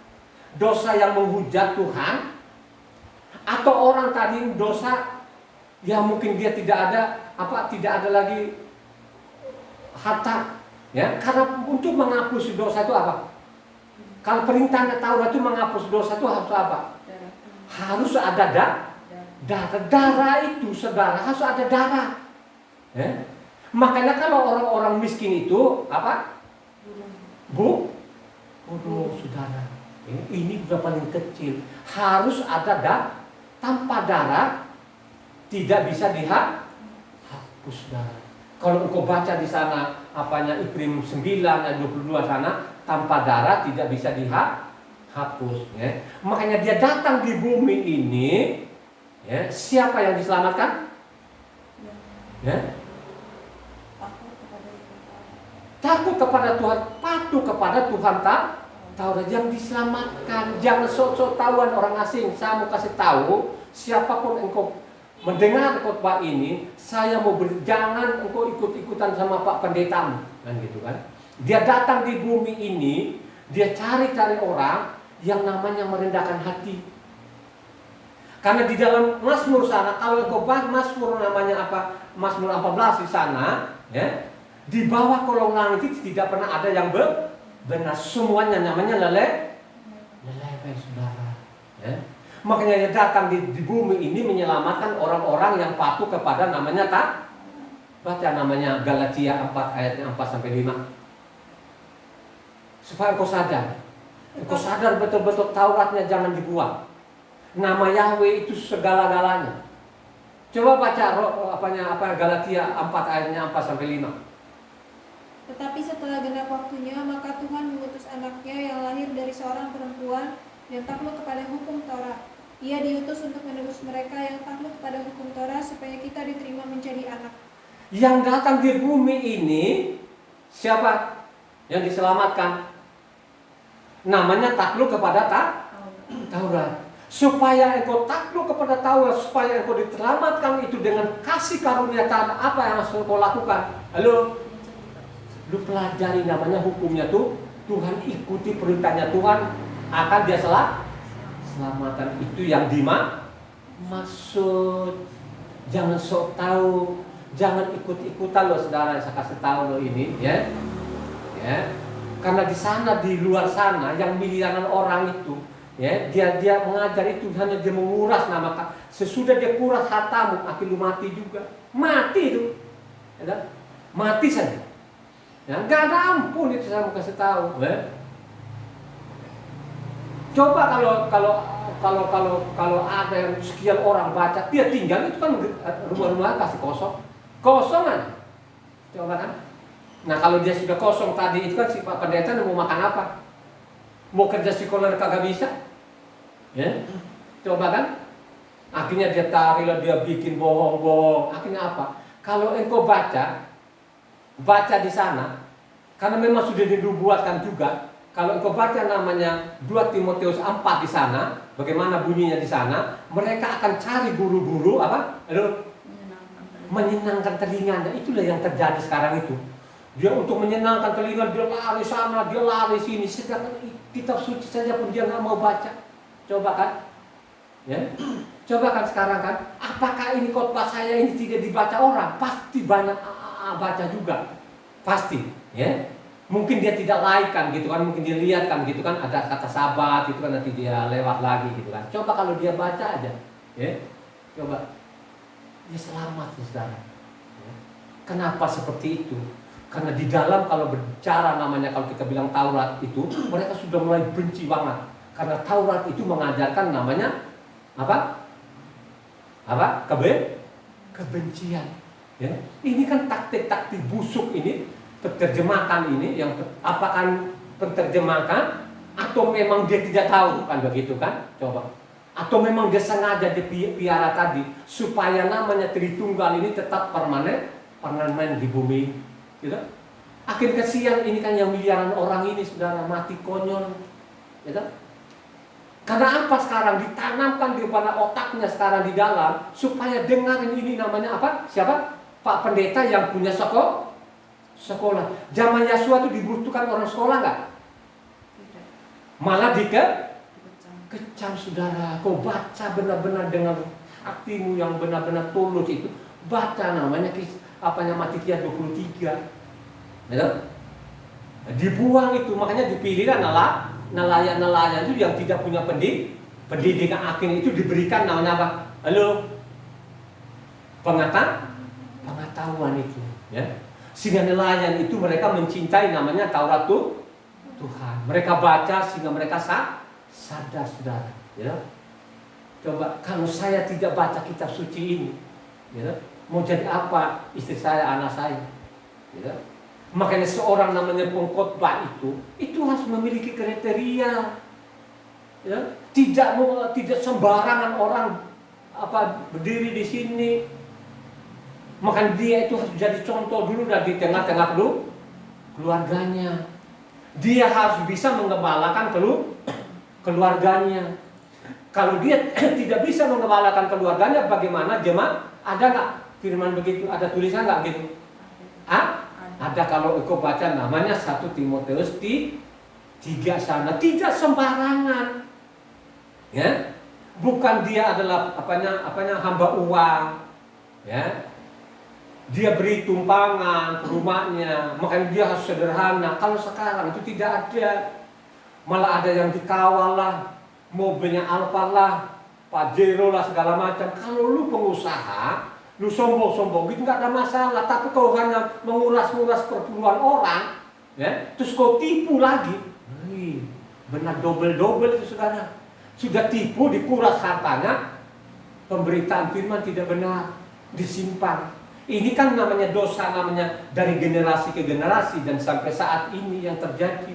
Dosa yang menghujat Tuhan? Atau orang tadi dosa yang mungkin dia tidak ada lagi harta, ya? Karena untuk menghapus dosa itu apa? Kalau perintahnya Taurat itu menghapus dosa itu harus apa? Harus ada darah itu, saudara, harus ada darah. Ya? Makanya kalau orang-orang miskin itu apa? Saudara. Ini sudah paling kecil. Harus ada tanpa darah tidak bisa dihapus, saudara. Kalau engkau baca di sana Ibrahim 9 ayat 22 sana, tanpa darah tidak bisa dihapus. Ya? Makanya dia datang di bumi ini. Ya, siapa yang diselamatkan? Ya. Takut kepada Tuhan, patuh kepada Tuhan Taurat yang diselamatkan. Jangan sok-sok tahuan orang asing. Saya mau kasih tahu, siapapun engkau mendengar khotbah ini, saya mau jangan engkau ikut-ikutan sama Pak Pendetamu, kan gitu kan? Dia datang di bumi ini, dia cari-cari orang yang namanya merendahkan hati. Karena di dalam Mazmur sana, kalau engkau bahas Mazmur namanya apa? Mazmur 14 di sana, ya, di bawah kolong langit itu tidak pernah ada yang benar. Semuanya namanya leleh, saudara. Ya. Makanya dia datang di bumi ini menyelamatkan orang-orang yang patuh kepada namanya baca namanya Galatia 4 ayatnya 4 sampai 5. Supaya engkau sadar betul-betul Tauratnya jangan dibuang. Nama Yahweh itu segala-galanya. Coba baca Galatia 4 ayatnya 4 sampai 5. Tetapi setelah genap waktunya, maka Tuhan mengutus anaknya yang lahir dari seorang perempuan yang takluk kepada hukum Taurat. Ia diutus untuk menebus mereka yang takluk kepada hukum Taurat supaya kita diterima menjadi anak. Yang datang di bumi ini siapa yang diselamatkan? Namanya takluk kepada Taurat. Supaya engkau takluk kepada Taurat, supaya engkau diselamatkan itu dengan kasih karunia Tuhan, apa yang harus engkau lakukan? Halo, lu pelajari namanya hukumnya tuh, Tuhan ikuti perintahnya Tuhan, akan dia selamatan. Itu yang dimaksud. Jangan sok tahu, jangan ikut-ikutan lo, saudara. Saya kasih tahu lo ini, ya. Karena di sana, di luar sana, yang miliaran orang itu, ya, dia mengajar itu hanya dia menguras nama. Sesudah dia kuras hartamu, akhirnya lu mati juga. Mati itu, ya, mati saja. Ya, gak ada ampun itu, saya mau kasih tahu. Ya. Coba kalau ada yang sekian orang baca, dia tinggal itu kan rumah-rumah kasih kosong aja. Coba kan. Nah kalau dia sudah kosong tadi itu kan si Pak Pendeta mau makan apa? Mau kerja psikolog kagak bisa. Ya? Coba kan. Akhirnya dia tarik, dia bikin bohong-bohong. Akhirnya apa? Kalau engkau baca di sana, karena memang sudah dinubuatkan juga. Kalau engkau baca namanya 2 Timotius 4 di sana, bagaimana bunyinya di sana, mereka akan cari guru-guru apa? Menyenangkan telinganya. Itulah yang terjadi sekarang itu. Dia untuk menyenangkan telinga, dia lari sana, dia lari sini. Sedangkan kitab suci saja pun dia nggak mau baca. Coba kan? Ya? Coba kan sekarang kan? Apakah ini khotbah saya ini tidak dibaca orang? Pasti banyak baca juga. Pasti. Ya? Mungkin dia tidak like kan gitu kan, mungkin dia lihat kan gitu kan, ada kata sahabat gitu kan, nanti dia lewat lagi gitu kan. Coba kalau dia baca aja, ya, coba dia selamat saudara. Ya. Kenapa seperti itu? Karena di dalam kalau berbicara namanya, kalau kita bilang Taurat itu, mereka sudah mulai benci banget. Karena Taurat itu mengajarkan namanya apa? Kebencian. Ya. Ini kan taktik-taktik busuk ini, penerjemahkan ini yang apakah penerjemahkan atau memang dia tidak tahu kan begitu kan? Coba. Atau memang dia sengaja dipiara tadi supaya namanya Tritunggal ini tetap permanen di bumi, gitu. Akhir kesian ini kan yang miliaran orang ini saudara mati konyol, gitu. Karena apa sekarang ditanamkan di pada otaknya sekarang di dalam supaya dengarin ini namanya apa? Siapa? Pak Pendeta yang punya sekolah. Zaman Yasua itu dibutuhkan orang sekolah nggak? Malah kecam saudara. Kau baca benar-benar dengan hatimu yang benar-benar tulus itu. Baca namanya Matitia 23. Ya? Dibuang itu, makanya dipilihkan nelayan-nelayan itu yang tidak punya pendidikan akhir itu diberikan namanya apa? Halo, pengetahuan itu, ya. Sehingga nelayan itu mereka mencintai namanya Taurat Tuhan. Mereka baca sehingga mereka sadar saudara, ya. Coba kalau saya tidak baca kitab suci ini, ya, mau jadi apa istri saya, anak saya, ya. Makanya seorang namanya pengkhotbah itu harus memiliki kriteria, ya. Tidak sembarangan orang berdiri di sini. Makanya dia itu harus jadi contoh dulu dari tengah-tengah keluarganya. Dia harus bisa mengembalakan keluarganya. Kalau dia tidak bisa mengembalakan keluarganya, bagaimana jemaat? Ada nggak firman begitu? Ada tulisan nggak gitu? Ada kalau engkau baca namanya 1 Timotius 3 sana. Tidak sembarangan, ya. Bukan dia adalah hamba uang, ya. Dia beri tumpangan ke rumahnya, makanya dia harus sederhana. Kalau sekarang itu tidak ada, malah ada yang dikawal lah, mobilnya Alfa lah, Pajero lah, segala macam. Kalau lu pengusaha, lu sombong-sombong gitu nggak ada masalah. Tapi kau hanya menguras-nguras perpuluhan orang, ya, terus kau tipu lagi, benar double itu saudara. Sudah tipu, dikuras hartanya, pemberitaan firman tidak benar, disimpan. Ini kan namanya dosa, namanya dari generasi ke generasi dan sampai saat ini yang terjadi,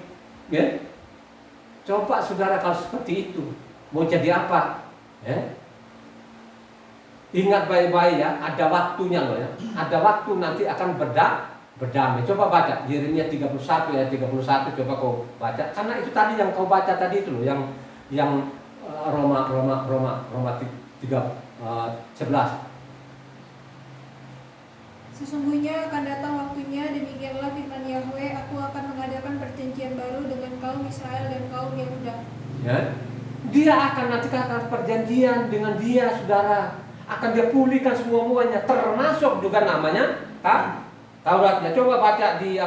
ya. Coba saudara kalau seperti itu mau jadi apa, ya? Ingat baik-baik ya, ada waktunya loh ya. Ada waktu nanti akan berdamai. Coba baca Yeremia 31 ya 31, coba kau baca. Karena itu tadi yang kau baca tadi itu loh, yang Roma 3:11. Sesungguhnya akan datang waktunya, demikianlah firman Yahweh, aku akan mengadakan perjanjian baru dengan kaum Israel dan kaum Yehuda. Ya. Dia akan nanti akan perjanjian dengan dia, saudara. Akan dia pulihkan semuanya, termasuk juga namanya Tauratnya. Coba baca di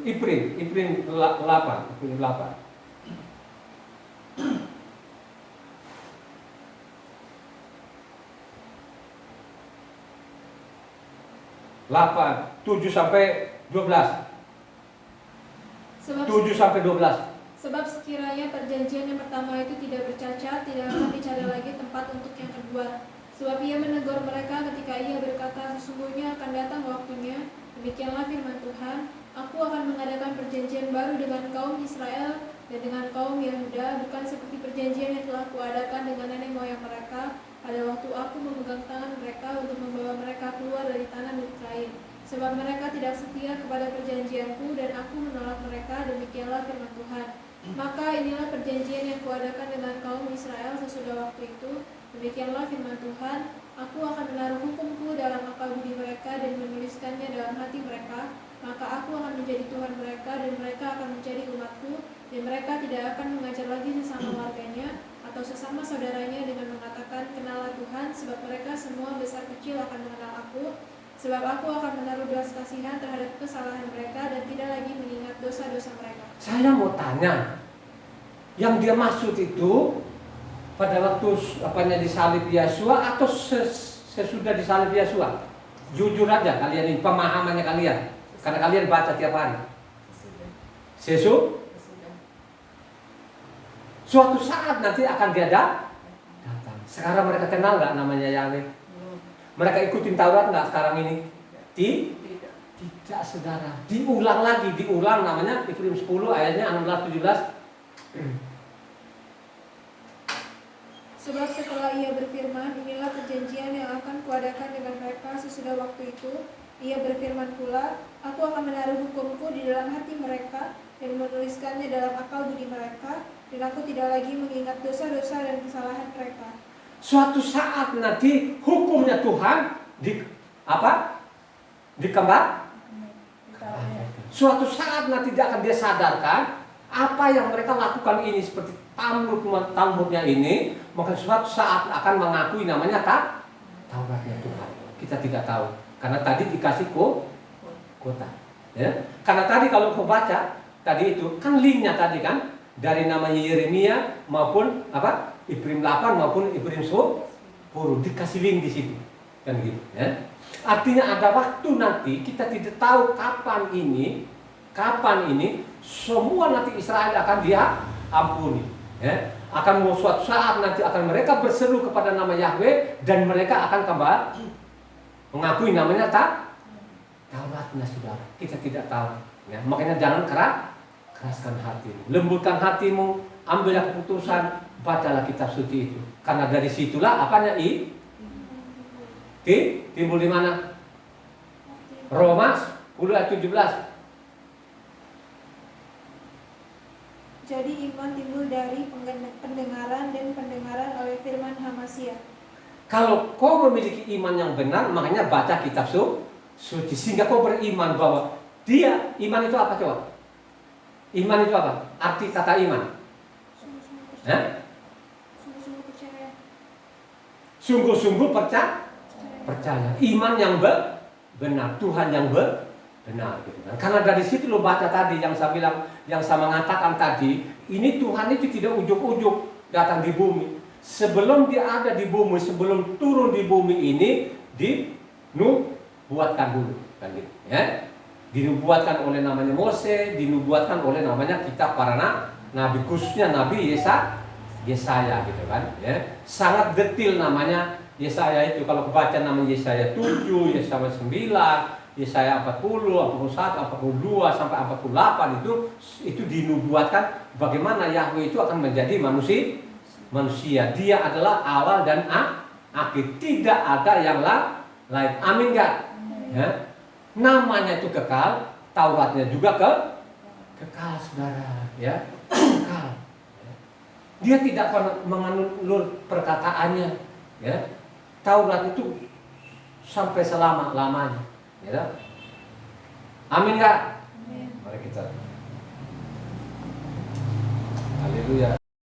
Iprim 8. 7 sampai 12. 7 sampai 12. Sebab sekiranya perjanjian yang pertama itu tidak bercacat, tidak akan dicari lagi tempat untuk yang kedua. Sebab ia menegur mereka ketika ia berkata, sesungguhnya akan datang waktunya, demikianlah firman Tuhan, aku akan mengadakan perjanjian baru dengan kaum Israel dan dengan kaum Yehuda, bukan seperti perjanjian yang telah kuadakan dengan nenek moyang mereka pada waktu aku memegang tangan mereka untuk membawa mereka keluar dari tanah Misraim. Sebab mereka tidak setia kepada perjanjianku dan aku menolak mereka, demikianlah firman Tuhan. Maka inilah perjanjian yang kuadakan dengan kaum Israel sesudah waktu itu, demikianlah firman Tuhan, aku akan menaruh hukumku dalam akal budi mereka dan menuliskannya dalam hati mereka, maka aku akan menjadi Tuhan mereka dan mereka akan menjadi umatku, dan mereka tidak akan mengajar lagi sesama warganya atau sesama saudaranya dengan mengatakan, kenallah Tuhan, sebab mereka semua besar kecil akan mengenal aku, sebab aku akan menaruh belas kasihan terhadap kesalahan mereka dan tidak lagi mengingat dosa-dosa mereka. Saya mau tanya, yang dia maksud itu pada waktu disalib Yesua atau sesudah disalib Yesua? Jujur aja kalian ini, pemahamannya kalian, karena kalian baca tiap hari. Sesudah. Suatu saat nanti akan dia datang. Sekarang mereka kenal nggak namanya Yahweh? Mereka ikutin Taurat nggak sekarang ini? Tidak, saudara. Diulang lagi, namanya Ibrani 10 ayatnya 16-17. Sebab setelah ia berfirman, inilah perjanjian yang akan kuadakan dengan mereka sesudah waktu itu. Ia berfirman pula, aku akan menaruh hukumku di dalam hati mereka dan menuliskannya dalam akal budi mereka, dan aku tidak lagi mengingat dosa-dosa dan kesalahan mereka. Suatu saat nanti hukumnya Tuhan dikembang. Suatu saat nanti dia akan dia sadarkan apa yang mereka lakukan ini seperti Talmudnya ini, maka suatu saat akan mengakui namanya Tauratnya Tuhan. Kita tidak tahu karena tadi dikasih kota. Ya. Karena tadi kalau kau baca tadi itu kan linknya tadi kan dari namanya Yeremia maupun Ibrani 8 maupun Ibrani 10 dikasih link di situ kan gitu ya. Artinya ada waktu nanti kita tidak tahu kapan ini semua nanti Israel akan dia ampuni ya. Akan suatu saat nanti akan mereka berseru kepada nama Yahweh dan mereka akan kembali mengakui namanya Tauratnya, saudara. Kita tidak tahu ya. Makanya jangan keraskan hatimu, lembutkan hatimu, ambillah keputusan, bacalah kitab suci itu. Karena dari situlah timbul di mana? Roma 10 ayat 17. Jadi iman timbul dari pendengaran dan pendengaran oleh firman Hamasia. Kalau kau memiliki iman yang benar, makanya baca kitab suci sehingga kau beriman bahwa iman itu apa coba? Iman itu apa? Arti kata iman? Sungguh-sungguh percaya. Sungguh-sungguh percaya. Sungguh-sungguh percaya. Iman yang benar, Tuhan yang benar gitu kan. Karena dari situ lo baca tadi yang saya bilang, yang saya mengatakan tadi, ini Tuhan itu tidak ujuk-ujuk datang di bumi. Sebelum dia ada di bumi, sebelum turun di bumi ini dinubuatkan dulu kan gitu ya. Dinubuatkan oleh namanya Mose, dinubuatkan oleh namanya kitab para nabi, khususnya Nabi Yesaya gitu kan ya. Sangat detil namanya Yesaya itu. Kalau baca nama Yesaya 7, Yesaya 9, Yesaya 40, 41, 42 sampai 48 itu dinubuatkan bagaimana Yahweh itu akan menjadi manusia. Dia adalah awal dan akhir. Tidak ada yang lain. Amin enggak? Ya. Namanya itu kekal, Tauratnya juga kekal, saudara, ya. Kekal. Dia tidak pernah mengulur perkataannya, ya. Taurat itu sampai selama-lamanya, ya. Amin enggak? Amin. Mari kita. Haleluya.